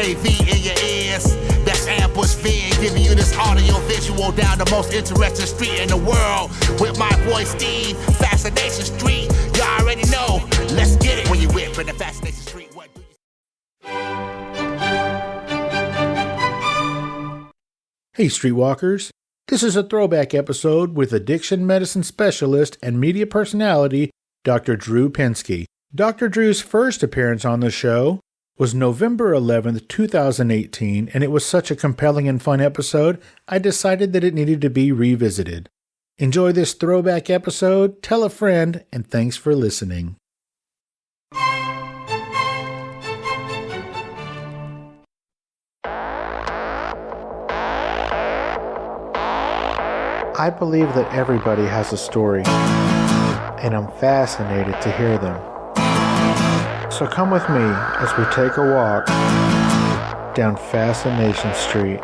AV in your ears. That's Ambush V, giving you this audio visual down the most interesting street in the world. With my voice, Steve, Fascination Street. You already know. Let's get it. When you whip in the Fascination Street, what do you... Hey, Streetwalkers. This is a throwback episode with addiction medicine specialist and media personality, Dr. Drew Pinsky. Dr. Drew's first appearance on the show was November 11th, 2018, and it was such a compelling and fun episode, I decided that it needed to be revisited. Enjoy this throwback episode, tell a friend, and thanks for listening. I believe that everybody has a story, and I'm fascinated to hear them. So come with me as we take a walk down Fascination Street.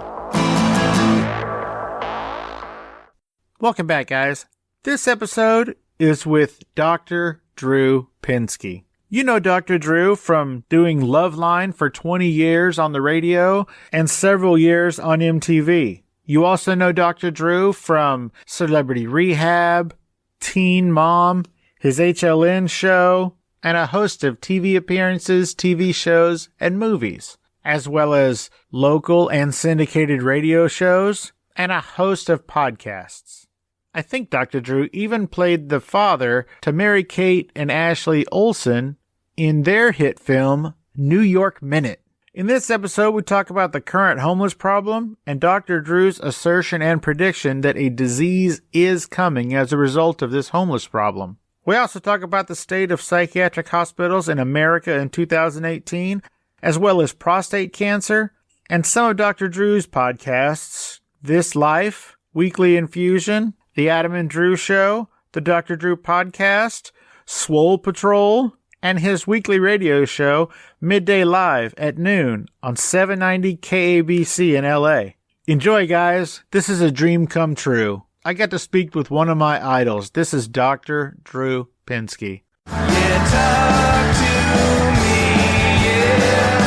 Welcome back, guys. This episode is with Dr. Drew Pinsky. You know Dr. Drew from doing Loveline for 20 years on the radio and several years on MTV. You also know Dr. Drew from Celebrity Rehab, Teen Mom, his HLN show, and a host of TV appearances, TV shows, and movies, as well as local and syndicated radio shows, and a host of podcasts. I think Dr. Drew even played the father to Mary-Kate and Ashley Olsen in their hit film, New York Minute. In this episode, we talk about the current homeless problem and Dr. Drew's assertion and prediction that a disease is coming as a result of this homeless problem. We also talk about the state of psychiatric hospitals in America in 2018, as well as prostate cancer, and some of Dr. Drew's podcasts, This Life, Weekly Infusion, The Adam and Drew Show, The Dr. Drew Podcast, Swole Patrol, and his weekly radio show, Midday Live at noon on 790 KABC in LA. Enjoy, guys. This is a dream come true. I got to speak with one of my idols. This is Dr. Drew Pinsky. Yeah, talk to me, yeah.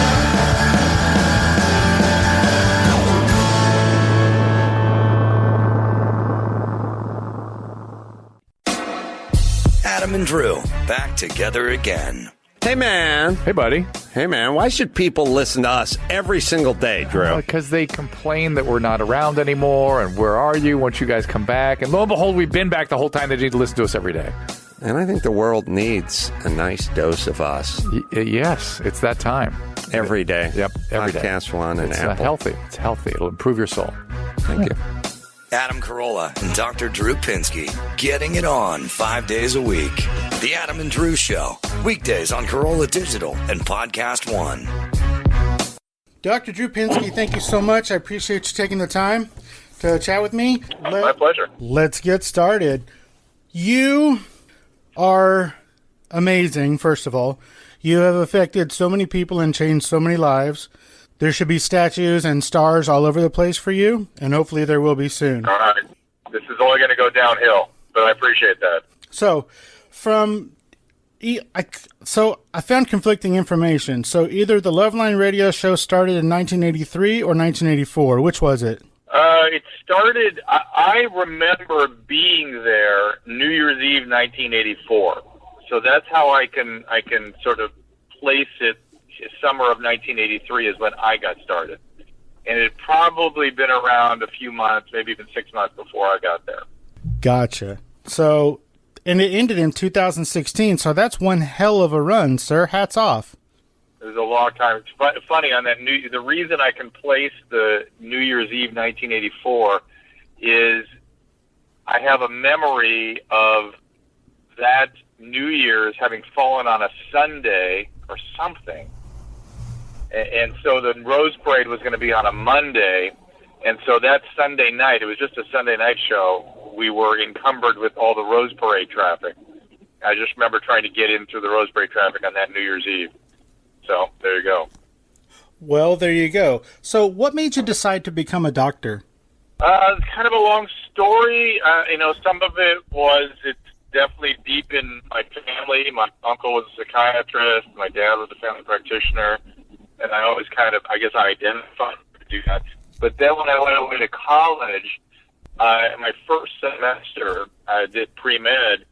Adam and Drew, back together again. Hey, man. Hey, buddy. Hey, man. Why should people listen to us every single day, Drew? Because they complain that we're not around anymore, and where are you once you guys come back? And lo and behold, we've been back the whole time. They need to listen to us every day. And I think the world needs a nice dose of us. Yes, it's that time. Every day. Yep, every day. Podcast One and it's Apple. Healthy. It's healthy. It'll improve your soul. Thank you. Adam Carolla and Dr. Drew Pinsky, getting it on 5 days a week. The Adam and Drew Show, weekdays on Carolla Digital and Podcast One. Dr. Drew Pinsky, thank you so much. I appreciate you taking the time to chat with me. My pleasure. Let's get started. You are amazing, first of all. You have affected so many people and changed so many lives. There should be statues and stars all over the place for you, and hopefully there will be soon. All right. This is only going to go downhill, but I appreciate that. So, I found conflicting information. So, either the Loveline radio show started in 1983 or 1984. Which was it? It started, I remember being there New Year's Eve 1984. So that's how I can sort of place it. Summer of 1983 is when I got started. And it had probably been around a few months, maybe even 6 months before I got there. Gotcha. So, and it ended in 2016, so that's one hell of a run, sir. Hats off. It was a long time. It's funny on that the reason I can place the New Year's Eve 1984 is I have a memory of that New Year's having fallen on a Sunday or something. And so the Rose Parade was going to be on a Monday, and so that Sunday night, it was just a Sunday night show, we were encumbered with all the Rose Parade traffic. I just remember trying to get in through the Rose Parade traffic on that New Year's Eve. So, there you go. Well, there you go. So, what made you decide to become a doctor? Kind of a long story. Some of it it's definitely deep in my family. My uncle was a psychiatrist. My dad was a family practitioner. and I always I guess I identified to do that. But then when I went away to college, my first semester, I did pre-med,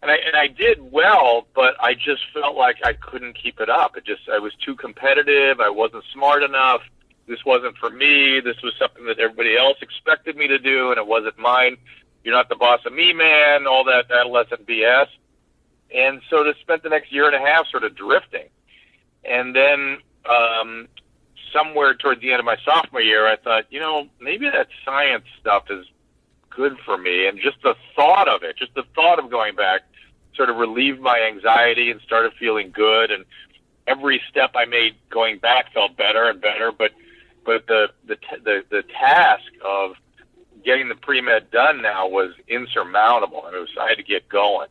and I did well, but I just felt like I couldn't keep it up. I was too competitive. I wasn't smart enough. This wasn't for me. This was something that everybody else expected me to do, and it wasn't mine. You're not the boss of me, man, all that adolescent BS. And so to spend the next year and a half sort of drifting. And then somewhere toward the end of my sophomore year, I thought, maybe that science stuff is good for me. And just the thought of it, just the thought of going back sort of relieved my anxiety and started feeling good. And every step I made going back felt better and better. But the task of getting the pre-med done now was insurmountable. And I had to get going.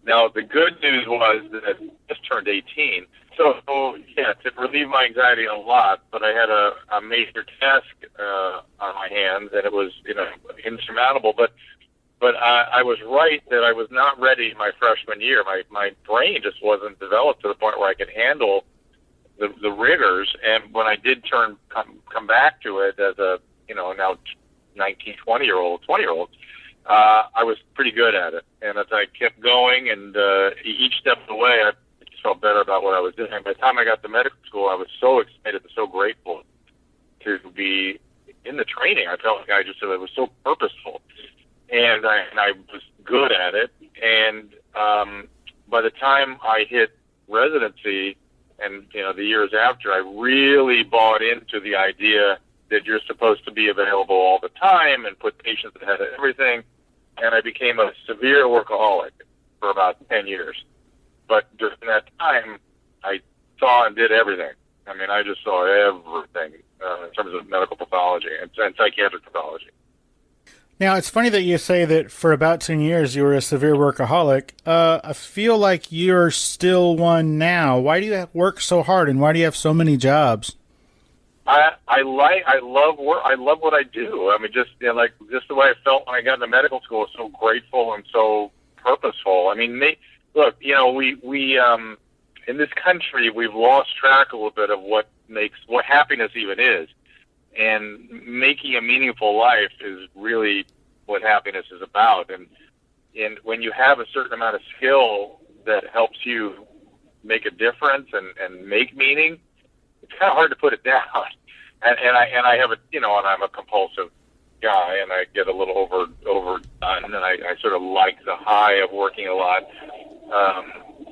Now, the good news was that I just turned 18. So, yes, it relieved my anxiety a lot, but I had a major task on my hands, and it was, insurmountable. But I was right that I was not ready my freshman year. My brain just wasn't developed to the point where I could handle the rigors. And when I did come back to it as a, now 19, 20-year-old, I was pretty good at it. And as I kept going and each step of the way, I just felt better about what I was doing. By the time I got to medical school, I was so excited and so grateful to be in the training. I felt like it was so purposeful. And I was good at it. And by the time I hit residency and, the years after, I really bought into the idea that you're supposed to be available all the time and put patients ahead of everything. And I became a severe workaholic for about 10 years. But during that time, I saw and did everything. I mean, I just saw everything in terms of medical pathology and psychiatric pathology. Now, it's funny that you say that for about 10 years you were a severe workaholic. I feel like you're still one now. Why do you work so hard, and why do you have so many jobs? I love work. I love what I do. I mean, just the way I felt when I got into medical school was so grateful and so purposeful. I mean, look, we in this country we've lost track a little bit of what happiness even is, and making a meaningful life is really what happiness is about. And when you have a certain amount of skill that helps you make a difference and make meaning, it's kind of hard to put it down. And I have and I'm a compulsive guy, and I get a little overdone, and I sort of like the high of working a lot.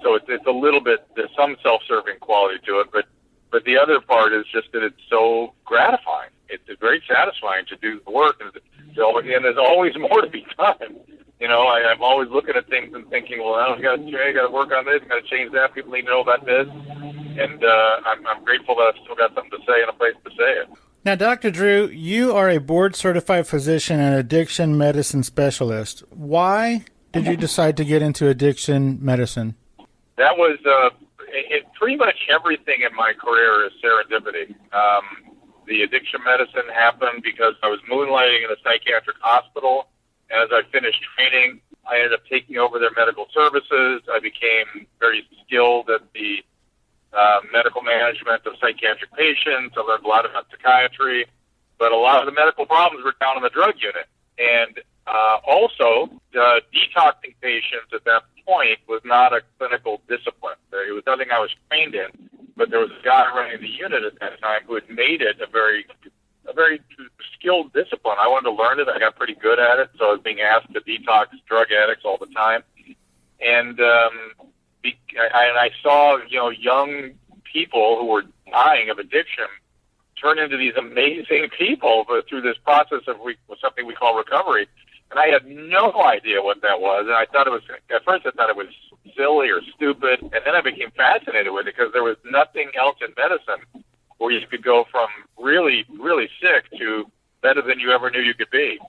So it's a little bit, there's some self-serving quality to it, but the other part is just that it's so gratifying. It's very satisfying to do the work, and there's always more to be done. I'm always looking at things and thinking, well, I got to work on this, got to change that. People need to know about this, and I'm grateful that I've still got something to say and a place to say it. Now, Dr. Drew, you are a board-certified physician and addiction medicine specialist. Why did you decide to get into addiction medicine? That was pretty much everything in my career is serendipity. The addiction medicine happened because I was moonlighting in a psychiatric hospital. As I finished training, I ended up taking over their medical services. I became very skilled at the medical management of psychiatric patients. I learned a lot about psychiatry, but a lot of the medical problems were down in the drug unit. And also, detoxing patients at that point was not a clinical discipline. It was nothing I was trained in, but there was a guy running the unit at that time who had made it a very skilled discipline. I wanted to learn it. I got pretty good at it, so I was being asked to detox drug addicts all the time. And I saw, young people who were dying of addiction turn into these amazing people through this process of something we call recovery. And I had no idea what that was. And at first I thought it was silly or stupid. And then I became fascinated with it because there was nothing else in medicine where you could go from really, really sick to better than you ever knew you could be.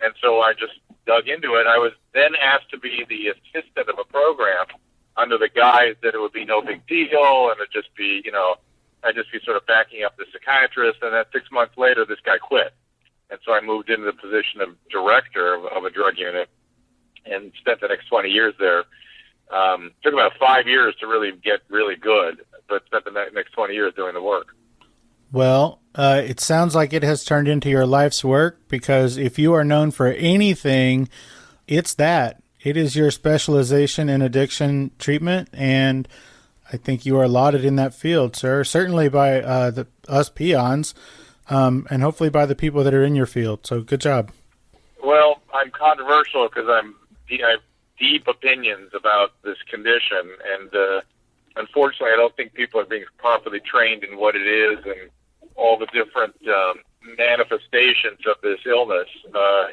And so I just dug into it. I was then asked to be the assistant of a program under the guise that it would be no big deal and it'd just be, I'd just be sort of backing up the psychiatrist. And then 6 months later, this guy quit. And so I moved into the position of director of a drug unit and spent the next 20 years there. Took about 5 years to really get really good, but spent the next 20 years doing the work. Well, it sounds like it has turned into your life's work, because if you are known for anything, it's that. It is your specialization in addiction treatment, and I think you are lauded in that field, sir. Certainly by us peons, and hopefully by the people that are in your field. So good job. Well, I'm controversial because I have deep opinions about this condition, and unfortunately, I don't think people are being properly trained in what it is and all the different manifestations of this illness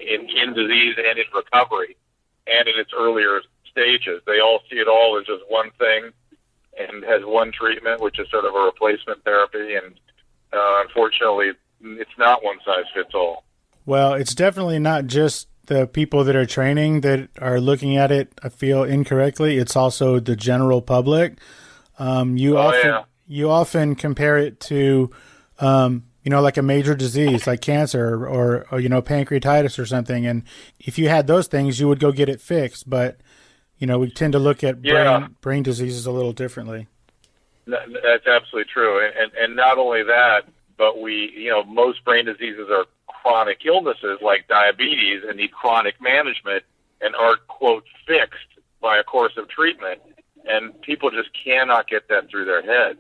in disease and in recovery and in its earlier stages. They all see it all as just one thing and has one treatment, which is sort of a replacement therapy, and unfortunately, it's not one size fits all. Well, it's definitely not just the people that are training that are looking at it, I feel, incorrectly. It's also the general public. You often compare it to, like a major disease like cancer or pancreatitis or something. And if you had those things, you would go get it fixed. But, we tend to look at brain diseases a little differently. That's absolutely true. And not only that, but most brain diseases are chronic illnesses like diabetes and need chronic management and are, quote, fixed by a course of treatment. And people just cannot get that through their head.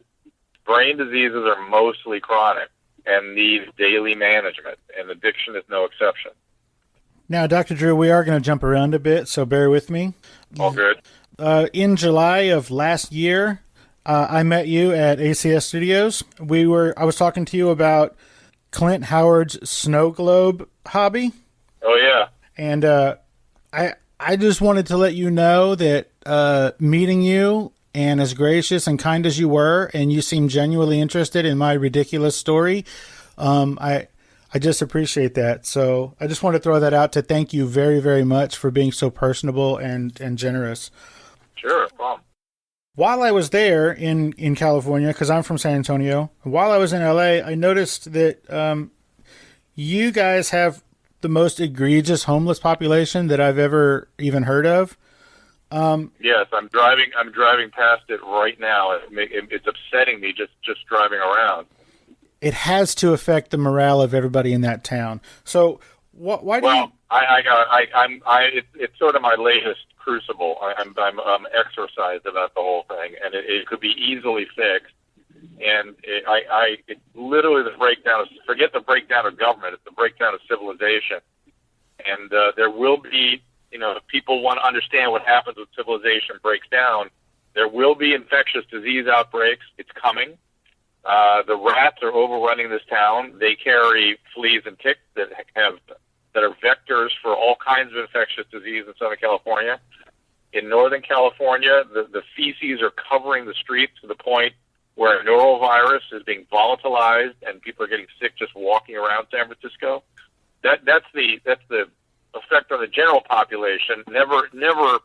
Brain diseases are mostly chronic and need daily management, and addiction is no exception. Now, Dr. Drew, we are going to jump around a bit, so bear with me. All good. In July of last year, I met you at ACS Studios. I was talking to you about Clint Howard's snow globe hobby. Oh, yeah. And I just wanted to let you know that meeting you, and as gracious and kind as you were, and you seemed genuinely interested in my ridiculous story, I just appreciate that. So I just want to throw that out to thank you very, very much for being so personable and generous. Sure, no problem. While I was there in California, because I'm from San Antonio, while I was in LA, I noticed that you guys have the most egregious homeless population that I've ever even heard of. Yes, I'm driving past it right now. It's upsetting me just driving around. It has to affect the morale of everybody in that town. So why do you? It's sort of my latest crucible. I'm exercised about the whole thing, and it could be easily fixed. And it's literally the breakdown of, forget the breakdown of government, it's the breakdown of civilization. And there will be, if people want to understand what happens when civilization breaks down, there will be infectious disease outbreaks. It's coming. The rats are overrunning this town. They carry fleas and ticks that are vectors for all kinds of infectious disease in Southern California. In Northern California, the feces are covering the streets to the point where a norovirus is being volatilized and people are getting sick just walking around San Francisco. That's the effect on the general population. Never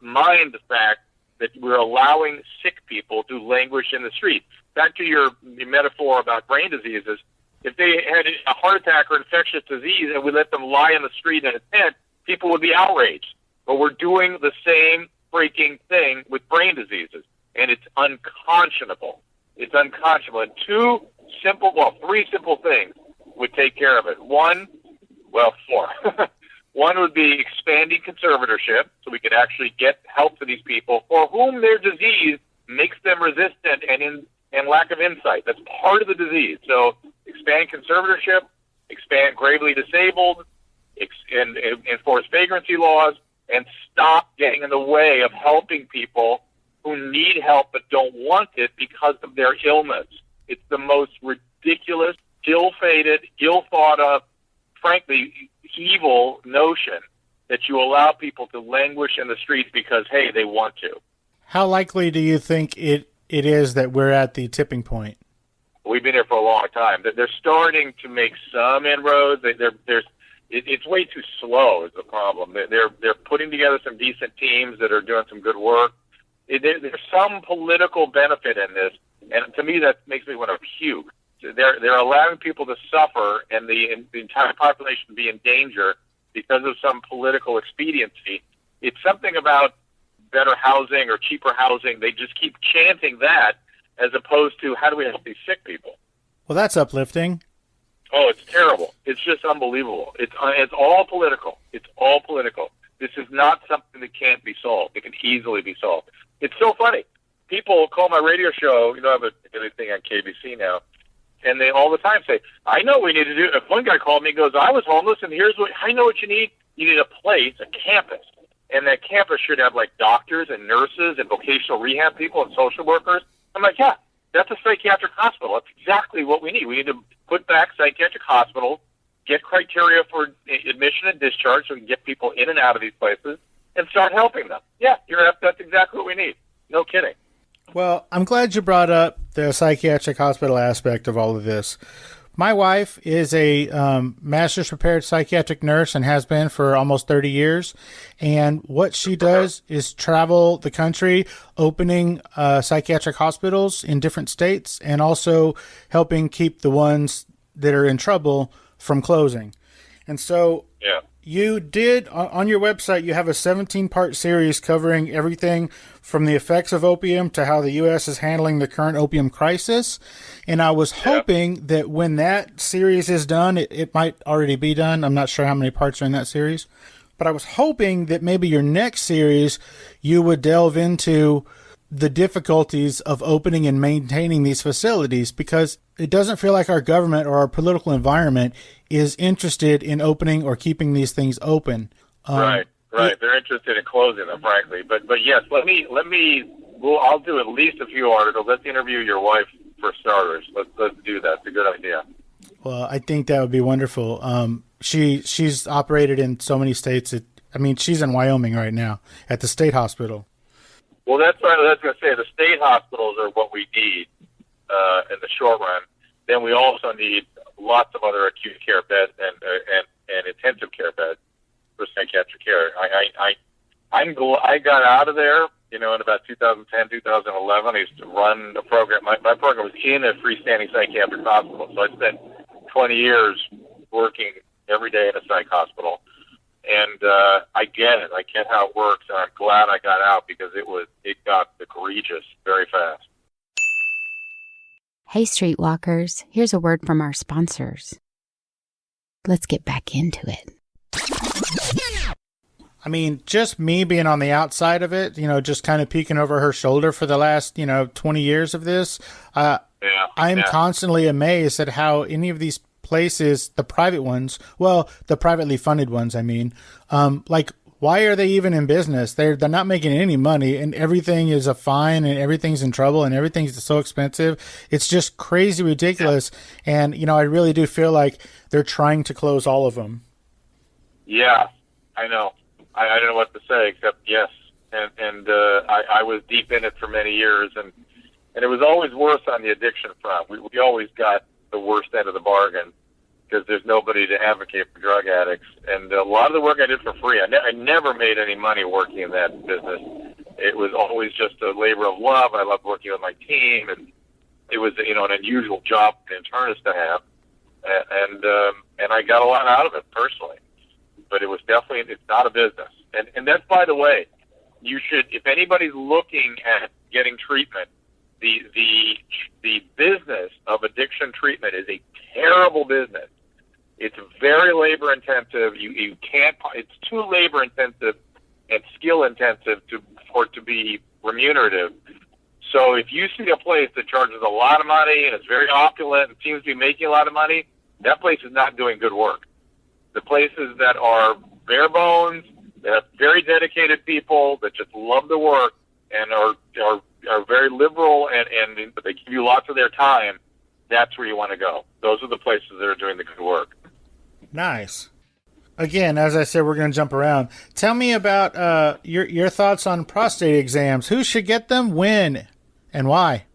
mind the fact that we're allowing sick people to languish in the street. Back to your metaphor about brain diseases, if they had a heart attack or infectious disease and we let them lie in the street in a tent, people would be outraged. But we're doing the same freaking thing with brain diseases, and it's unconscionable. It's unconscionable. And three simple things would take care of it. Four. One would be expanding conservatorship, so we could actually get help to these people for whom their disease makes them resistant and lack of insight. That's part of the disease. So expand conservatorship, expand gravely disabled, and enforce vagrancy laws, and stop getting in the way of helping people who need help but don't want it because of their illness. It's the most ridiculous, ill-fated, ill-thought-of, frankly, evil notion that you allow people to languish in the streets because, hey, they want to. How likely do you think it is that we're at the tipping point? We've been here for a long time. They're starting to make some inroads. It's way too slow is the problem. They're putting together some decent teams that are doing some good work. There's some political benefit in this, and to me that makes me want to puke. They're allowing people to suffer and the entire population to be in danger because of some political expediency. It's something about better housing or cheaper housing. They just keep chanting that as opposed to how do we help these sick people? Well, that's uplifting. Oh, it's terrible. It's just unbelievable. It's all political. It's all political. This is not something that can't be solved. It can easily be solved. It's so funny. People call my radio show, I have a thing on KBC now, and they all the time say, I know we need to do. If one guy called me and goes, I was homeless, and here's what I know what you need. You need a place, a campus. And that campus should have, like, doctors and nurses and vocational rehab people and social workers. I'm like, yeah, that's a psychiatric hospital. That's exactly what we need. We need to put back psychiatric hospitals, get criteria for admission and discharge so we can get people in and out of these places, and start helping them. Yeah, that's exactly what we need. No kidding. Well, I'm glad you brought up the psychiatric hospital aspect of all of this. My wife is a master's prepared psychiatric nurse and has been for almost 30 years. And what she does is travel the country, opening psychiatric hospitals in different states and also helping keep the ones that are in trouble from closing. And so you did, on your website, you have a 17-part series covering everything from the effects of opium to how the U.S. is handling the current opium crisis. And I was hoping that when that series is done, it might already be done. I'm not sure how many parts are in that series. But I was hoping that maybe your next series, you would delve into the difficulties of opening and maintaining these facilities, because it doesn't feel like our government or our political environment is interested in opening or keeping these things open. Right. They're interested in closing them, frankly. But yes, I'll do at least a few articles. Let's interview your wife for starters. Let's do that. It's a good idea. Well, I think that would be wonderful. She's operated in so many states. She's in Wyoming right now at the state hospital. Well, that's what I was going to say. The state hospitals are what we need in the short run. Then we also need lots of other acute care beds and intensive care beds for psychiatric care. I got out of there, in about 2010, 2011. I used to run a program. My program was in a freestanding psychiatric hospital, so I spent 20 years working every day in a psych hospital. And I get it. I get how it works, and I'm glad I got out because it got egregious very fast. Hey, Streetwalkers, here's a word from our sponsors. Let's get back into it. Just me being on the outside of it, just kind of peeking over her shoulder for the last, 20 years of this, I'm constantly amazed at how any of these places, the private ones, the privately funded ones, why are they even in business? They're not making any money, and everything is a fine, and everything's in trouble, and everything's so expensive. It's just crazy ridiculous. And, I really do feel like they're trying to close all of them. Yeah, I know. I don't know what to say except yes. And I was deep in it for many years, and it was always worse on the addiction front. We always got the worst end of the bargain because there's nobody to advocate for drug addicts. And a lot of the work I did for free. I never made any money working in that business. It was always just a labor of love. I loved working with my team, and it was an unusual job for an internist to have. And I got a lot out of it personally. But it was definitely, it's not a business. And that's, by the way, you should, if anybody's looking at getting treatment, the business of addiction treatment is a terrible business. It's very labor intensive. You can't, it's too labor intensive and skill intensive for it to be remunerative. So if you see a place that charges a lot of money and is very opulent and seems to be making a lot of money, that place is not doing good work. The places that are bare bones, that have very dedicated people that just love the work and are very liberal and they give you lots of their time, that's where you want to go. Those are the places that are doing the good work. Nice. Again, as I said, we're going to jump around. Tell me about your thoughts on prostate exams. Who should get them, when, and why?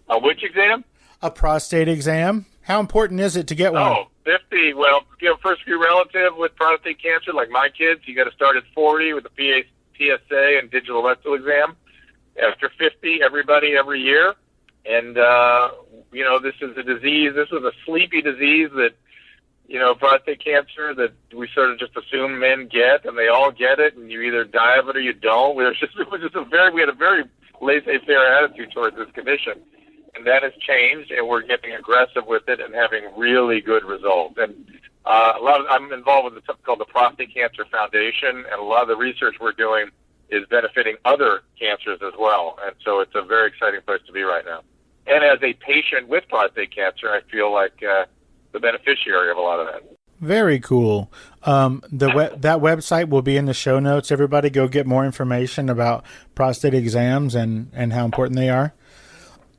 Which exam? A prostate exam. How important is it to get one? 50. Well, first, if you're relative with prostate cancer, like my kids, you got to start at 40 with the PSA and digital rectal exam. After 50, everybody every year. And, this is a disease. This was a sleepy disease that, prostate cancer that we sort of just assume men get, and they all get it, and you either die of it or you don't. We had a very laissez-faire attitude towards this condition. And that has changed, and we're getting aggressive with it and having really good results. And I'm involved with something called the Prostate Cancer Foundation, and a lot of the research we're doing is benefiting other cancers as well. And so it's a very exciting place to be right now. And as a patient with prostate cancer, I feel like the beneficiary of a lot of that. Very cool. That website will be in the show notes. Everybody go get more information about prostate exams and how important they are.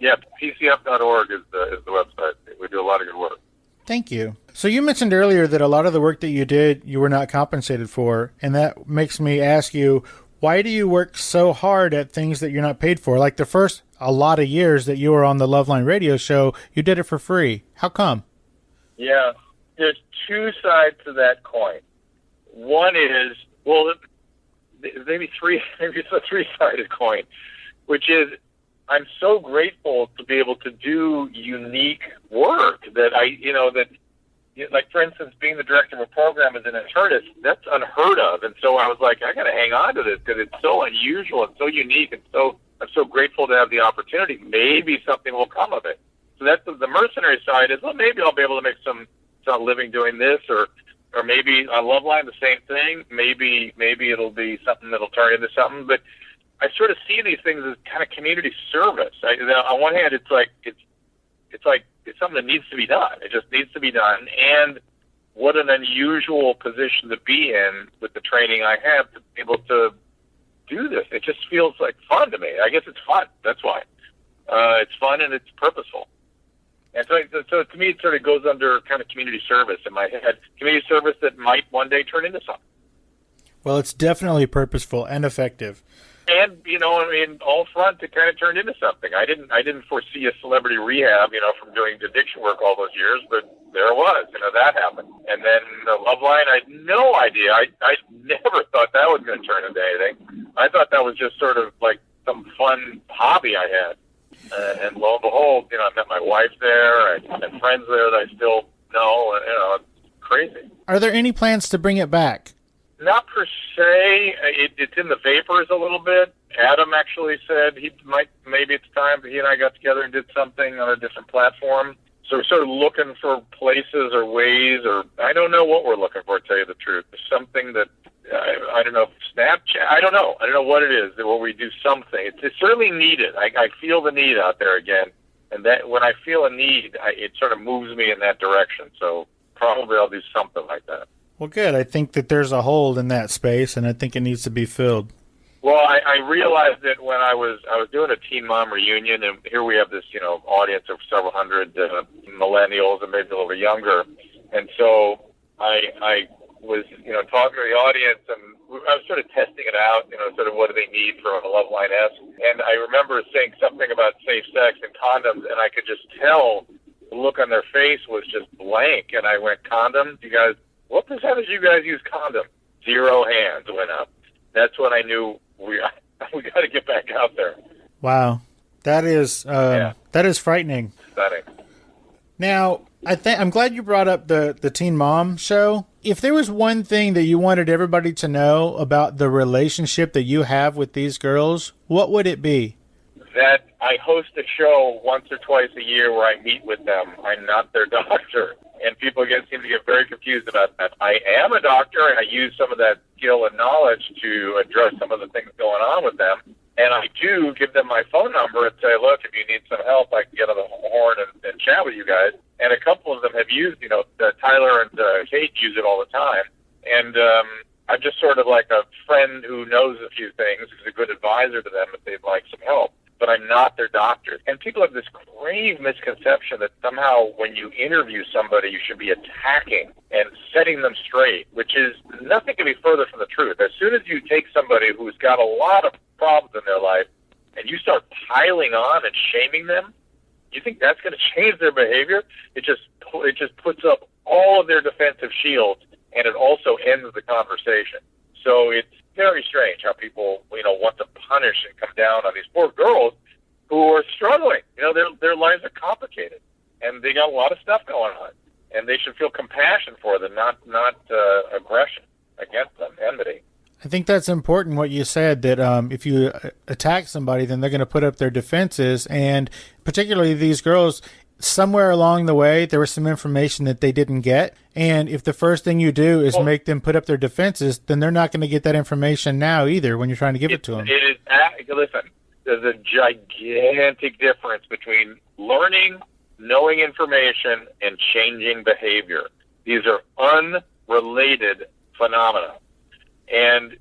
Yeah, pcf.org is the website. We do a lot of good work. Thank you. So you mentioned earlier that a lot of the work that you did, you were not compensated for, and that makes me ask you, why do you work so hard at things that you're not paid for? Like the first a lot of years that you were on the Loveline radio show, you did it for free. How come? Yeah, there's two sides to that coin. One is, well, maybe it's a three-sided coin, which is I'm so grateful to be able to do unique work that like, for instance, being the director of a program as an internist, that's unheard of. And so I was like, I got to hang on to this because it's so unusual and so unique. And so I'm so grateful to have the opportunity. Maybe something will come of it. So that's the mercenary side is, well, maybe I'll be able to make some living doing this, or maybe on Loveline, the same thing. Maybe it'll be something that'll turn into something. But I sort of see these things as kind of community service. On one hand, it's something that needs to be done. It just needs to be done. And what an unusual position to be in with the training I have to be able to do this. It just feels like fun to me. I guess it's fun. That's why. It's fun and it's purposeful. And so to me, it sort of goes under kind of community service in my head. Community service that might one day turn into something. Well, it's definitely purposeful and effective. And, all front, it kind of turned into something. I didn't foresee a celebrity rehab, from doing addiction work all those years, but there it was, that happened. And then the Loveline, I had no idea. I never thought that was going to turn into anything. I thought that was just sort of like some fun hobby I had. And lo and behold, I met my wife there. I had friends there that I still know. It's crazy. Are there any plans to bring it back? Not per se. It's in the vapors a little bit. Adam actually said maybe it's time. He and I got together and did something on a different platform. So we're sort of looking for places or ways, or I don't know what we're looking for, to tell you the truth. There's something that, I don't know, Snapchat, I don't know what it is, where we do something. It's certainly needed. I feel the need out there again. And that when I feel a need, it sort of moves me in that direction. So probably I'll do something like that. Well, good. I think that there's a hole in that space, and I think it needs to be filled. Well, I realized that when I was doing a Teen Mom reunion, and here we have this, audience of several hundred millennials and maybe a little younger, and so I was, talking to the audience, and I was sort of testing it out, sort of what do they need from a Loveline-esque, and I remember saying something about safe sex and condoms, and I could just tell the look on their face was just blank, and I went, condoms? You guys, what percentage of you guys use condoms? 0 hands went up. That's when I knew we got to get back out there. Wow, that is frightening. Stunning. Now, I'm glad you brought up the Teen Mom show. If there was one thing that you wanted everybody to know about the relationship that you have with these girls, what would it be? That I host a show once or twice a year where I meet with them. I'm not their doctor. And people seem to get very confused about that. I am a doctor, and I use some of that skill and knowledge to address some of the things going on with them. And I do give them my phone number and say, look, if you need some help, I can get on the horn and chat with you guys. And a couple of them have used, Tyler and Kate use it all the time. And I'm just sort of like a friend who knows a few things, who's a good advisor to them if they'd like some help. But I'm not their doctor. And people have this grave misconception that somehow when you interview somebody, you should be attacking and setting them straight, which is nothing can be further from the truth. As soon as you take somebody who's got a lot of problems in their life and you start piling on and shaming them, you think that's going to change their behavior? It just puts up all of their defensive shields, and it also ends the conversation. So it's very strange how people, want to punish and come down on these poor girls who are struggling. Their lives are complicated, and they got a lot of stuff going on, and they should feel compassion for them, not aggression against them, enmity. I think that's important what you said, that if you attack somebody, then they're going to put up their defenses. And particularly these girls, somewhere along the way, there was some information that they didn't get. And if the first thing you do is make them put up their defenses, then they're not going to get that information now either when you're trying to give it to them. It is, listen, there's a gigantic difference between learning, knowing information, and changing behavior. These are unrelated phenomena. And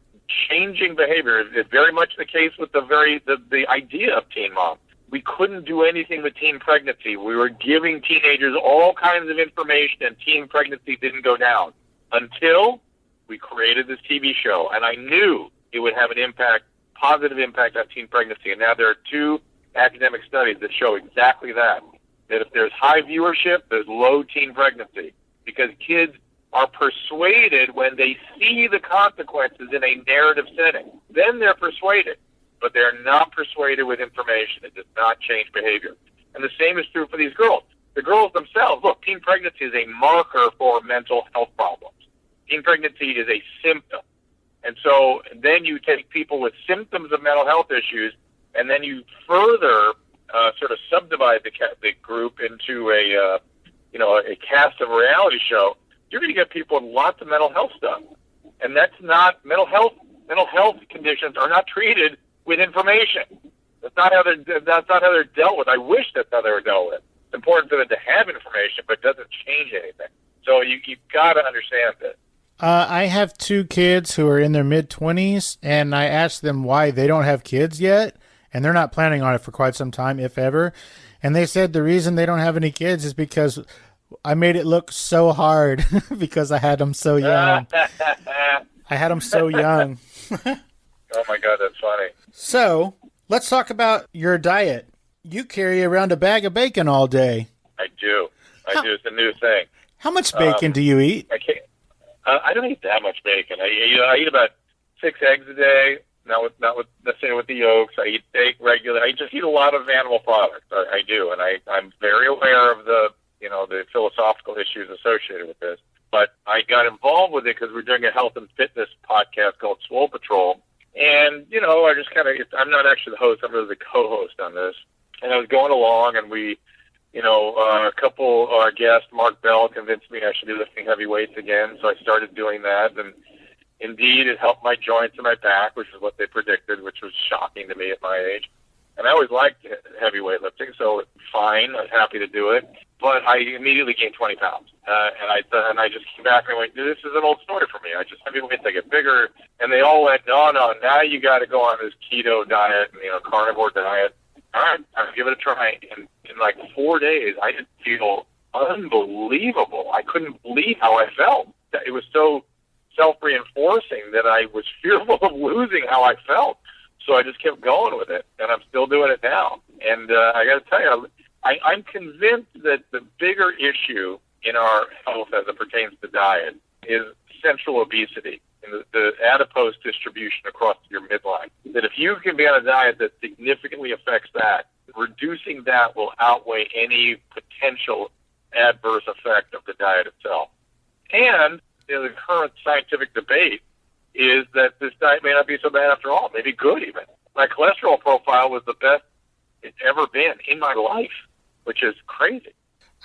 changing behavior is very much the case with the idea of teen mom. We couldn't do anything with teen pregnancy. We were giving teenagers all kinds of information, and teen pregnancy didn't go down until we created this TV show. And I knew it would have an impact, positive impact on teen pregnancy. And now there are 2 academic studies that show exactly that if there's high viewership, there's low teen pregnancy, because kids are persuaded when they see the consequences in a narrative setting. Then they're persuaded, but they're not persuaded with information. It does not change behavior. And the same is true for these girls. The girls themselves, look, teen pregnancy is a marker for mental health problems. Teen pregnancy is a symptom. And so then you take people with symptoms of mental health issues, and then you further sort of subdivide the group into a cast of a reality show. You're going to get people with lots of mental health stuff. And that's not mental health conditions are not treated with information. That's not how they're dealt with. I wish that's how they were dealt with. It's important for them to have information, but it doesn't change anything. So you've got to understand this. I have 2 kids who are in their mid-20s, and I asked them why they don't have kids yet, and they're not planning on it for quite some time, if ever. And they said the reason they don't have any kids is because I made it look so hard because I had them so young. I had them so young. Oh, my God, that's funny. So, let's talk about your diet. You carry around a bag of bacon all day. I do. It's a new thing. How much bacon do you eat? I don't eat that much bacon. I eat about 6 eggs a day, not necessarily with the yolks. I eat steak regularly. I just eat a lot of animal products. I do, and I'm very aware of the philosophical issues associated with this. But I got involved with it because we're doing a health and fitness podcast called Swole Patrol. And, I just I'm not actually the host, I'm really the co-host on this. And I was going along, and we, a couple, our guest, Mark Bell, convinced me I should be lifting heavy weights again. So I started doing that. And indeed, it helped my joints and my back, which is what they predicted, which was shocking to me at my age. And I always liked heavy weightlifting, so fine, I was happy to do it. But I immediately gained 20 pounds. And I just came back and I went, this is an old story for me. I just heavy weights, I get bigger. And they all went, no, now you got to go on this keto diet and, carnivore diet. All right, I'll give it a try. And in like 4 days, I just feel unbelievable. I couldn't believe how I felt. It was so self-reinforcing that I was fearful of losing how I felt. So I just kept going with it, and I'm still doing it now. And I got to tell you, I'm convinced that the bigger issue in our health as it pertains to diet is central obesity and the adipose distribution across your midline. That if you can be on a diet that significantly affects that, reducing that will outweigh any potential adverse effect of the diet itself. And the current scientific debate is that this diet may not be so bad after all, maybe good even. My cholesterol profile was the best it's ever been in my life, which is crazy.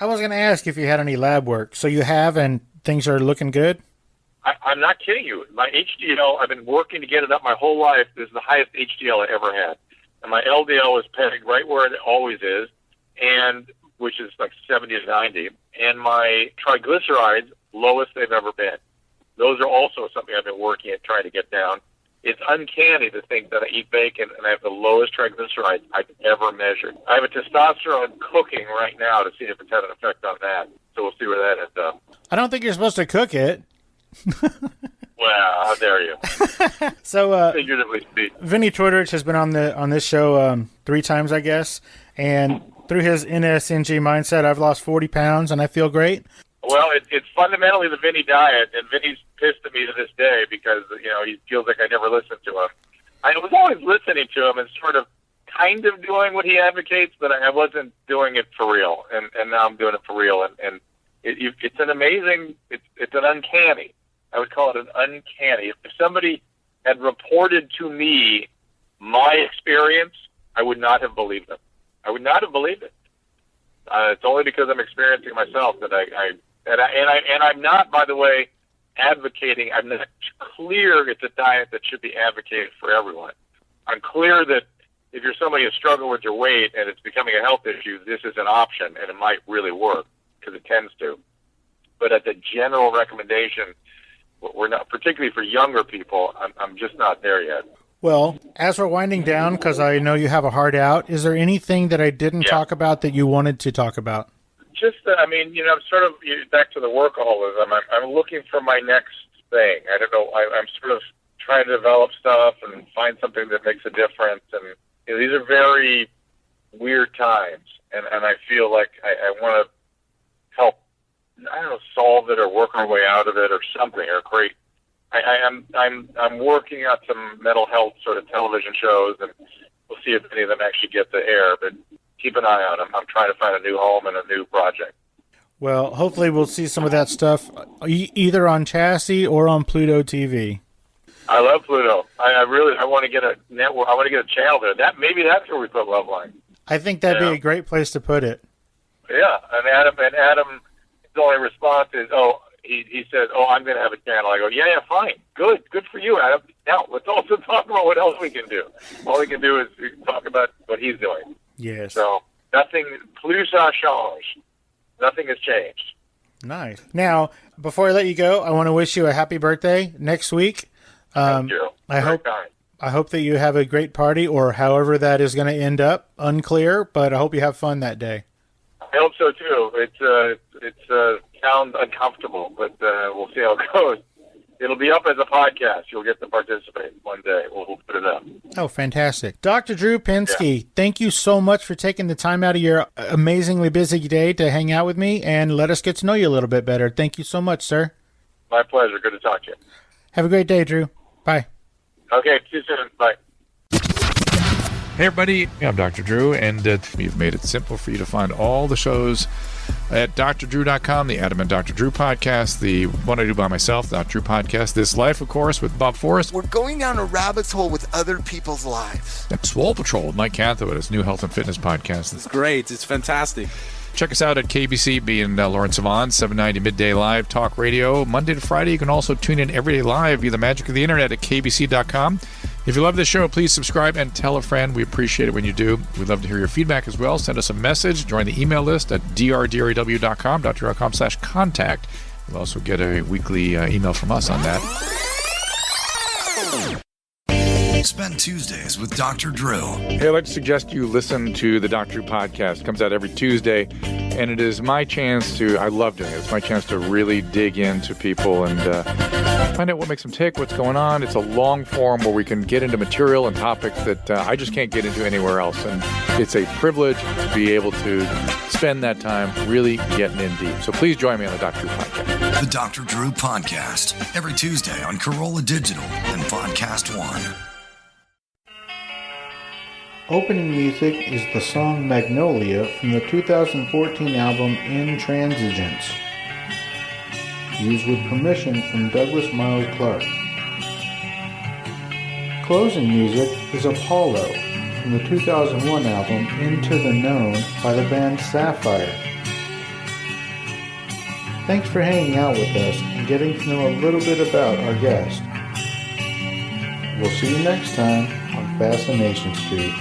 I was going to ask if you had any lab work. So you have, and things are looking good? I'm not kidding you. My HDL, I've been working to get it up my whole life. This is the highest HDL I ever had. And my LDL is pegged right where it always is, and which is like 70 to 90. And my triglycerides, lowest they've ever been. Those are also something I've been working at trying to get down. It's uncanny to think that I eat bacon and I have the lowest triglycerides I've ever measured. I have a testosterone cooking right now to see if it's had an effect on that. So we'll see where that ends up. I don't think you're supposed to cook it. Well, how dare you? So, figuratively speaking. Vinny Tortorich has been on this show 3 times, I guess. And through his NSNG mindset, I've lost 40 pounds and I feel great. Well, it's fundamentally the Vinny diet, and Vinny's pissed at me to this day because, he feels like I never listened to him. I was always listening to him and sort of kind of doing what he advocates, but I wasn't doing it for real, and now I'm doing it for real. And it's an amazing, it's an uncanny. I would call it an uncanny. If somebody had reported to me my experience, I would not have believed them. I would not have believed it. It's only because I'm experiencing myself that I'm not, by the way, advocating. I'm not clear it's a diet that should be advocated for everyone. I'm clear that if you're somebody who's struggling with your weight and it's becoming a health issue, this is an option, and it might really work because it tends to. But at the general recommendation, we're not, particularly for younger people, I'm just not there yet. Well, as we're winding down, because I know you have a heart out, is there anything that I didn't talk about that you wanted to talk about? Just, I'm sort of back to the workaholism. I'm looking for my next thing. I don't know. I'm sort of trying to develop stuff and find something that makes a difference. And these are very weird times, and I feel like I want to help. I don't know, solve it or work our way out of it or something, or create. I'm working on some mental health sort of television shows, and we'll see if any of them actually get to air. But keep an eye on them. I'm trying to find a new home and a new project. Well, hopefully we'll see some of that stuff either on Chassis or on Pluto TV. I love Pluto. I want to get a network. I want to get a channel there. Maybe that's where we put Loveline. I think that'd be a great place to put it. Yeah, and Adam, his only response is, he says, I'm going to have a channel. I go, yeah, fine. Good for you, Adam. Now, let's also talk about what else we can do. All we can do is talk about what he's doing. Yes. So, nothing, plus ça change. Nothing has changed. Nice. Now, before I let you go, I want to wish you a happy birthday next week. Thank you. I hope that you have a great party, or however that is going to end up. Unclear, but I hope you have fun that day. I hope so too. It sounds uncomfortable, but we'll see how it goes. It'll be up as a podcast. You'll get to participate one day. We'll put it up. Oh, fantastic. Dr. Drew Pinsky, thank you so much for taking the time out of your amazingly busy day to hang out with me and let us get to know you a little bit better. Thank you so much, sir. My pleasure. Good to talk to you. Have a great day, Drew. Bye. Okay, see you soon. Bye. Hey everybody, I'm Dr. Drew, and we've made it simple for you to find all the shows at drdrew.com, the Adam and Dr. Drew podcast, the one I do by myself, the Dr. Drew podcast, This Life, of course, with Bob Forrest. We're going down a rabbit's hole with other people's lives. And Swole Patrol with Mike Cantho at his new health and fitness podcast. It's great. It's fantastic. Check us out at KBC, being Lawrence Savon, 790 Midday Live Talk Radio, Monday to Friday. You can also tune in every day live via the magic of the internet at kbc.com. If you love this show, please subscribe and tell a friend. We appreciate it when you do. We'd love to hear your feedback as well. Send us a message. Join the email list at drdrew.com/contact. You'll also get a weekly email from us on that. Spend Tuesdays with Dr. Drew. Hey, I'd like to suggest you listen to the Dr. Drew podcast. It comes out every Tuesday, and it is my chance to, I love doing it. It's my chance to really dig into people and find out what makes them tick, what's going on. It's a long form where we can get into material and topics that I just can't get into anywhere else. And it's a privilege to be able to spend that time really getting in deep. So please join me on the Dr. Drew podcast. The Dr. Drew podcast, every Tuesday on Corolla Digital and Podcast One. Opening music is the song Magnolia from the 2014 album Intransigence, used with permission from Douglas Miles Clark. Closing music is Apollo from the 2001 album Into the Known by the band Sapphire. Thanks for hanging out with us and getting to know a little bit about our guest. We'll see you next time on Fascination Street.